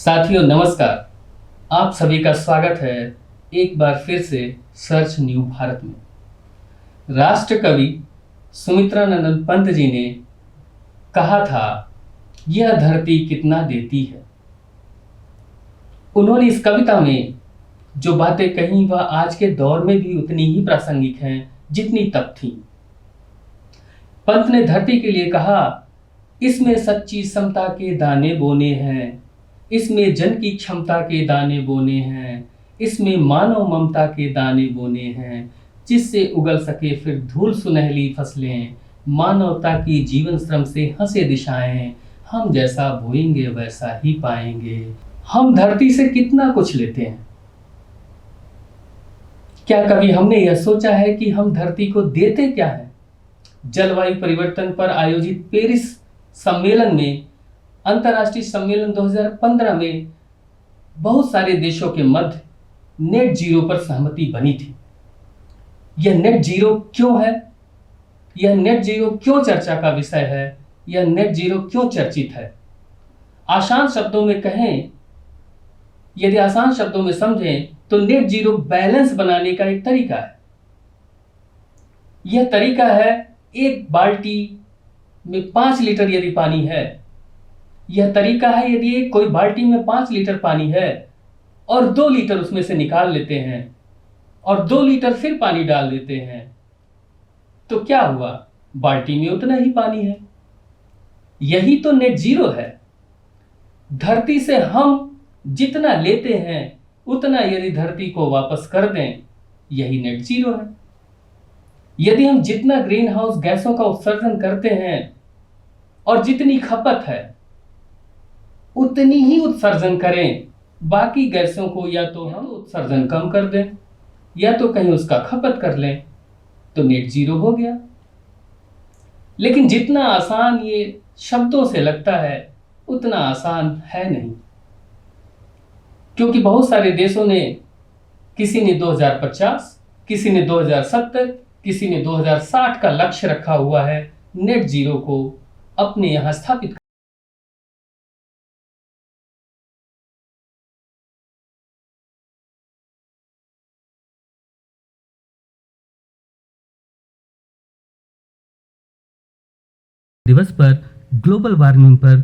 साथियों नमस्कार। आप सभी का स्वागत है एक बार फिर से सर्च न्यू भारत में। राष्ट्र कवि सुमित्रानंद पंत जी ने कहा था, यह धरती कितना देती है। उन्होंने इस कविता में जो बातें कही वह आज के दौर में भी उतनी ही प्रासंगिक हैं जितनी तब थी। पंत ने धरती के लिए कहा, इसमें सच्ची समता के दाने बोने हैं, इसमें जन की क्षमता के दाने बोने हैं, इसमें मानव ममता के दाने बोने हैं, जिससे उगल सके फिर धूल सुनहली फसलें, मानवता की जीवन श्रम से हंसे दिशाएं, हम जैसा बोएंगे वैसा ही पाएंगे। हम धरती से कितना कुछ लेते हैं। क्या कभी हमने यह सोचा है कि हम धरती को देते क्या है। जलवायु परिवर्तन पर आयोजित पेरिस सम्मेलन में, अंतर्राष्ट्रीय सम्मेलन 2015 में बहुत सारे देशों के मध्य नेट जीरो पर सहमति बनी थी। यह नेट जीरो क्यों है, यह नेट जीरो क्यों चर्चा का विषय है, यह नेट जीरो क्यों चर्चित है। आसान शब्दों में कहें, यदि आसान शब्दों में समझें तो नेट जीरो बैलेंस बनाने का एक तरीका है। यह तरीका है, एक बाल्टी में 5 लीटर यदि पानी है, यह तरीका है यदि कोई बाल्टी में 5 लीटर पानी है और 2 लीटर उसमें से निकाल लेते हैं और 2 लीटर फिर पानी डाल देते हैं, तो क्या हुआ, बाल्टी में उतना ही पानी है। यही तो नेट जीरो है। धरती से हम जितना लेते हैं उतना यदि धरती को वापस कर दें, यही नेट जीरो है। यदि हम जितना ग्रीन हाउस गैसों का उत्सर्जन करते हैं और जितनी खपत है उतनी ही उत्सर्जन करें, बाकी गैसों को या तो हम उत्सर्जन कम कर दें या तो कहीं उसका खपत कर लें, तो नेट जीरो हो गया। लेकिन जितना आसान ये शब्दों से लगता है उतना आसान है नहीं, क्योंकि बहुत सारे देशों ने, किसी ने 2050, किसी ने 2070, किसी ने 2060 का लक्ष्य रखा हुआ है नेट जीरो को अपने यहां स्थापित। दिवस पर ग्लोबल वार्मिंग पर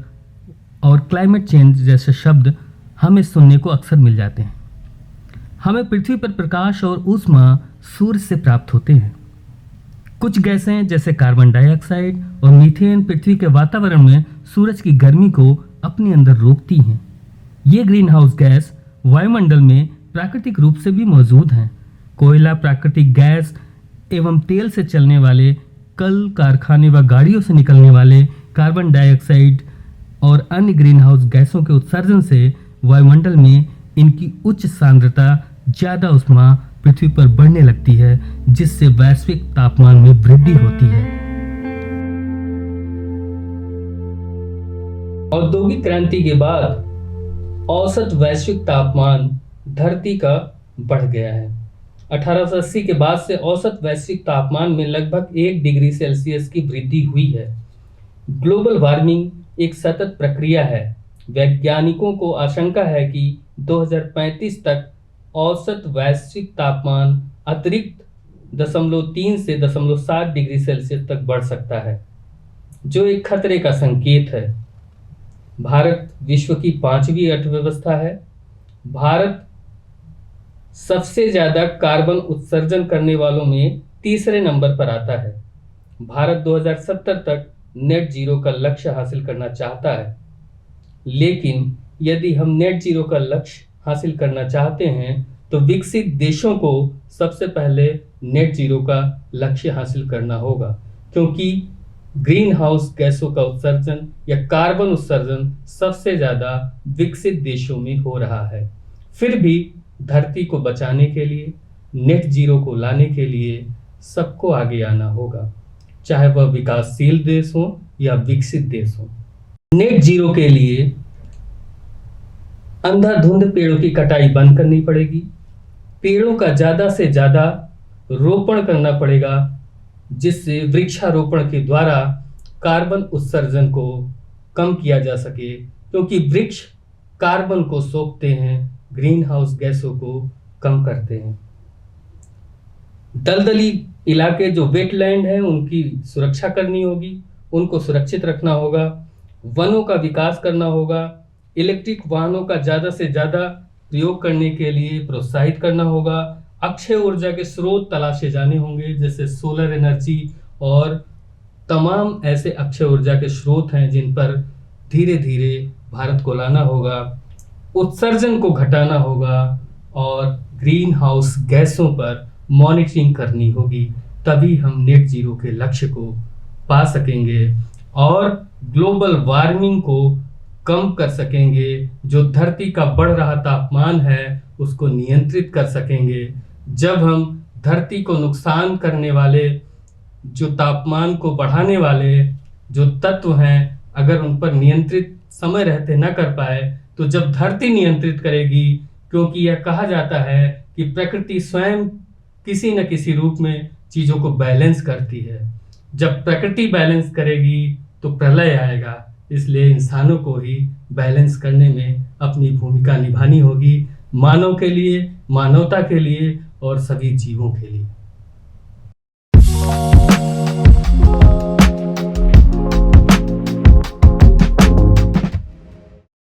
और क्लाइमेट चेंज जैसे शब्द हमें सुनने को अक्सर मिल जाते हैं। हमें पृथ्वी पर प्रकाश और ऊष्मा सूर्य से प्राप्त होते हैं। कुछ गैसें जैसे कार्बन डाइऑक्साइड और मीथेन पृथ्वी के वातावरण में सूरज की गर्मी को अपने अंदर रोकती हैं। ये ग्रीन हाउस गैस वायुमंडल में प्राकृतिक रूप से भी मौजूद हैं। कोयला, प्राकृतिक गैस एवं तेल से चलने वाले कल, कारखाने व गाड़ियों से निकलने वाले कार्बन डाइऑक्साइड और अन्य ग्रीन हाउस गैसों के उत्सर्जन से वायुमंडल में इनकी उच्च सांद्रता, ज़्यादा ऊष्मा पृथ्वी पर बढ़ने लगती है, जिससे वैश्विक तापमान में वृद्धि होती है। औद्योगिक क्रांति के बाद औसत वैश्विक तापमान धरती का बढ़ गया है। 1880 के बाद से औसत वैश्विक तापमान में लगभग 1 डिग्री सेल्सियस की वृद्धि हुई है। ग्लोबल वार्मिंग एक सतत प्रक्रिया है। वैज्ञानिकों को आशंका है कि 2035 तक औसत वैश्विक तापमान अतिरिक्त 0.3 से 0.7 डिग्री सेल्सियस तक बढ़ सकता है, जो एक खतरे का संकेत है। भारत विश्व की 5वीं अर्थव्यवस्था है। भारत सबसे ज्यादा कार्बन उत्सर्जन करने वालों में तीसरे नंबर पर आता है। भारत 2070 तक नेट जीरो का लक्ष्य हासिल करना चाहता है। लेकिन यदि हम नेट जीरो का लक्ष्य हासिल करना चाहते हैं तो विकसित देशों को सबसे पहले नेट जीरो का लक्ष्य हासिल करना होगा, क्योंकि ग्रीन हाउस गैसों का उत्सर्जन या कार्बन उत्सर्जन सबसे ज्यादा विकसित देशों में हो रहा है। फिर भी धरती को बचाने के लिए, नेट जीरो को लाने के लिए सबको आगे आना होगा, चाहे वह विकासशील देश हो या विकसित देश हो। नेट जीरो के लिए अंधाधुंध पेड़ों की कटाई बंद करनी पड़ेगी। पेड़ों का ज्यादा से ज्यादा रोपण करना पड़ेगा, जिससे वृक्षारोपण के द्वारा कार्बन उत्सर्जन को कम किया जा सके, क्योंकि वृक्ष कार्बन को सोखते हैं, ग्रीन हाउस गैसों को कम करते हैं। दलदली इलाके जो वेटलैंड हैं उनकी सुरक्षा करनी होगी, उनको सुरक्षित रखना होगा, वनों का विकास करना होगा, इलेक्ट्रिक वाहनों का ज़्यादा से ज़्यादा प्रयोग करने के लिए प्रोत्साहित करना होगा, अक्षय ऊर्जा के स्रोत तलाशे जाने होंगे जैसे सोलर एनर्जी और तमाम ऐसे अक्षय ऊर्जा के स्रोत हैं जिन पर धीरे धीरे भारत को लाना होगा, उत्सर्जन को घटाना होगा और ग्रीन हाउस गैसों पर मॉनिटरिंग करनी होगी। तभी हम नेट जीरो के लक्ष्य को पा सकेंगे और ग्लोबल वार्मिंग को कम कर सकेंगे। जो धरती का बढ़ रहा तापमान है उसको नियंत्रित कर सकेंगे। जब हम धरती को नुकसान करने वाले, जो तापमान को बढ़ाने वाले जो तत्व हैं, अगर उन पर नियंत्रित समय रहते न कर पाए तो जब धरती नियंत्रित करेगी, क्योंकि यह कहा जाता है कि प्रकृति स्वयं किसी न किसी रूप में चीज़ों को बैलेंस करती है। जब प्रकृति बैलेंस करेगी तो प्रलय आएगा, इसलिए इंसानों को ही बैलेंस करने में अपनी भूमिका निभानी होगी, मानव के लिए, मानवता के लिए और सभी जीवों के लिए।